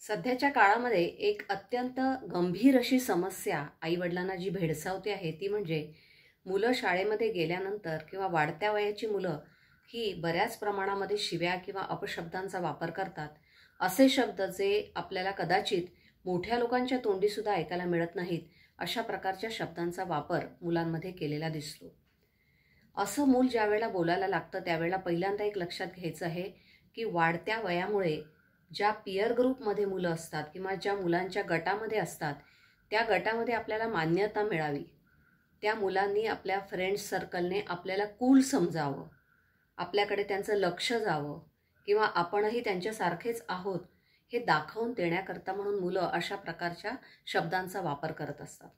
सध्याच्या काळामध्ये एक अत्यंत गंभीर अशी समस्या आईवडिलांना जी भेडसावते आहे ती म्हणजे मुलं शाळेमध्ये गेल्यानंतर किंवा वाढत्या वयाची मुलं ही बऱ्याच प्रमाणामध्ये शिव्या किंवा अपशब्दांचा वापर करतात. असे शब्द जे आपल्याला कदाचित मोठ्या लोकांच्या तोंडीसुद्धा ऐकायला मिळत नाहीत, अशा प्रकारच्या शब्दांचा वापर मुलांमध्ये केलेला दिसतो. असं मूल ज्यावेळेला बोलायला लागतं त्यावेळेला पहिल्यांदा एक लक्षात घ्यायचं आहे की वाढत्या वयामुळे ज्या पीअर ग्रुपमध्ये मुलं असतात किंवा ज्या मुलांच्या गटामध्ये असतात त्या गटामध्ये आपल्याला मान्यता मिळावी, त्या मुलांनी आपल्या फ्रेंड्स सर्कलने आपल्याला कूल समजावं, आपल्याकडे त्यांचं लक्ष जावं किंवा आपणही त्यांच्यासारखेच आहोत हे दाखवून देण्याकरता म्हणून मुलं अशा प्रकारच्या शब्दांचा वापर करत असतात.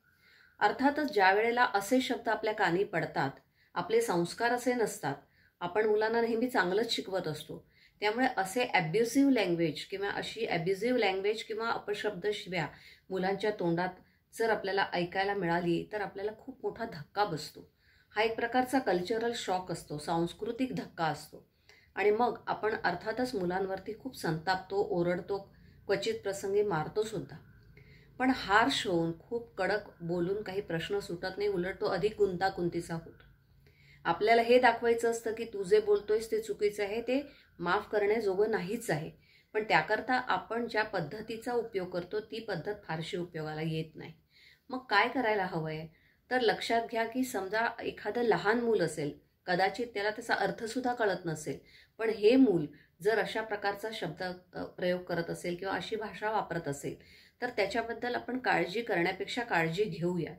अर्थातच ज्या वेळेला असे शब्द आपल्या कानी पडतात, आपले संस्कार असे नसतात, आपण मुलांना नेहमी चांगलंच शिकवत असतो, त्यामुळे असे ॲब्युसिव्ह लँग्वेज किंवा अशी ॲब्युसिव्ह लँग्वेज किंवा अपशब्द शिव्या मुलांच्या तोंडात जर आपल्याला ऐकायला मिळाली तर आपल्याला खूप मोठा धक्का बसतो. हा एक प्रकारचा कल्चरल शॉक असतो, सांस्कृतिक धक्का असतो आणि मग आपण अर्थातच मुलांवरती खूप संतापतो, ओरडतो, क्वचित प्रसंगी मारतो सुद्धा. पण हार्श होऊन खूप कडक बोलून काही प्रश्न सुटत नाही, उलट तो अधिक गुंतागुंतीचा होतो. आपल्याला हे दाखवायचं असतं की तू जे बोलतोयस ते चुकीचं आहे, ते माफ करण्याजोगं नाहीच आहे, पण त्याकरता आपण ज्या पद्धतीचा उपयोग करतो ती पद्धत फारशी उपयोगाला येत नाही. मग काय करायला हवं आहे तर लक्षात घ्या की समजा एखादं लहान मूल असेल, कदाचित त्याला त्याचा अर्थसुद्धा कळत नसेल, पण हे मूल जर अशा प्रकारचा शब्द प्रयोग करत असेल किंवा अशी भाषा वापरत असेल तर त्याच्याबद्दल आपण काळजी करण्यापेक्षा काळजी घेऊया.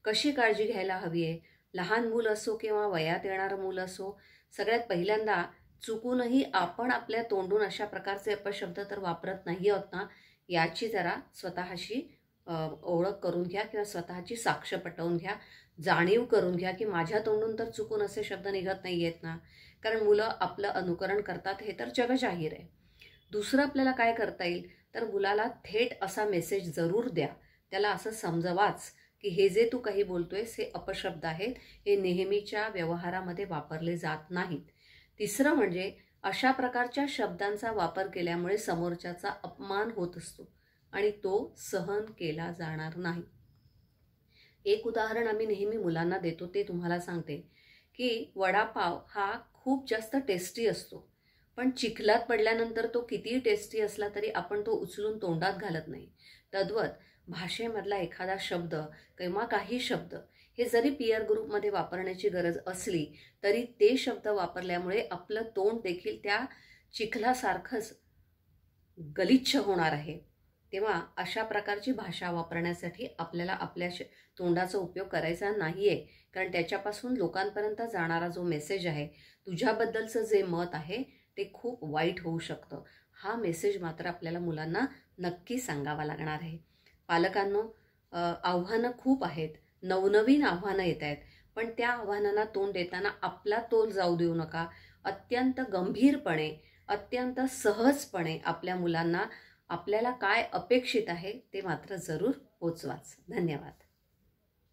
कशी काळजी घ्यायला हवी आहे? लहान मूल असो किंवा वयात येणारं मूल असो, सगळ्यात पहिल्यांदा चुकूनही आपण आपल्या तोंडून अशा प्रकारचे अपशब्द तर वापरत नाही आहोत ना, याची जरा स्वतःशी ओळख करून घ्या किंवा स्वतःची साक्ष पटवून घ्या, जाणीव करून घ्या की माझ्या तोंडून तर चुकून असे शब्द निघत नाही आहेत ना, कारण मुलं आपलं अनुकरण करतात हे तर जगजाहीर आहे. दुसरं आपल्याला काय करता येईल तर मुलाला थेट असा मेसेज जरूर द्या, त्याला असं समजवाच की हे जे तू काही बोलतोयस हे अपशब्द आहेत, हे नेहमीच्या व्यवहारामध्ये वापरले जात नाहीत. तिसरं म्हणजे अशा प्रकारच्या शब्दांचा वापर केल्यामुळे समोरच्याचा अपमान होत असतो आणि तो सहन केला जाणार नाही. एक उदाहरण आम्ही नेहमी मुलांना देतो ते तुम्हाला सांगते की वडापाव हा खूप जास्त टेस्टी असतो, पण चिखलात पडल्यानंतर तो कितीही टेस्टी असला तरी आपण तो उचलून तोंडात घालत नाही. तद्वत भाषेमधला एखादा शब्द किंवा काही शब्द हे जरी पीअर ग्रुपमध्ये वापरण्याची गरज असली तरी ते शब्द वापरल्यामुळे आपलं तोंड देखील त्या चिखलासारखंच गलिच्छ होणार आहे. तेव्हा अशा प्रकारची भाषा वापरण्यासाठी आपल्याला आपल्या तोंडाचा उपयोग करायचा नाही आहे, कारण त्याच्यापासून लोकांपर्यंत जाणारा जो मेसेज आहे, तुझ्याबद्दलचं जे मत आहे ते खूप वाईट होऊ शकतं. हा मेसेज मात्र आपल्याला मुलांना नक्की सांगावा लागणार आहे. पालकांनो, आव्हानं खूप आहेत, नवनवीन आव्हानं येत आहेत, पण त्या आव्हानांना तोंड देताना आपला तोल जाऊ देऊ नका. अत्यंत गंभीरपणे, अत्यंत सहजपणे आपल्या मुलांना आपल्याला काय अपेक्षित आहे ते मात्र जरूर पोचवाच. धन्यवाद.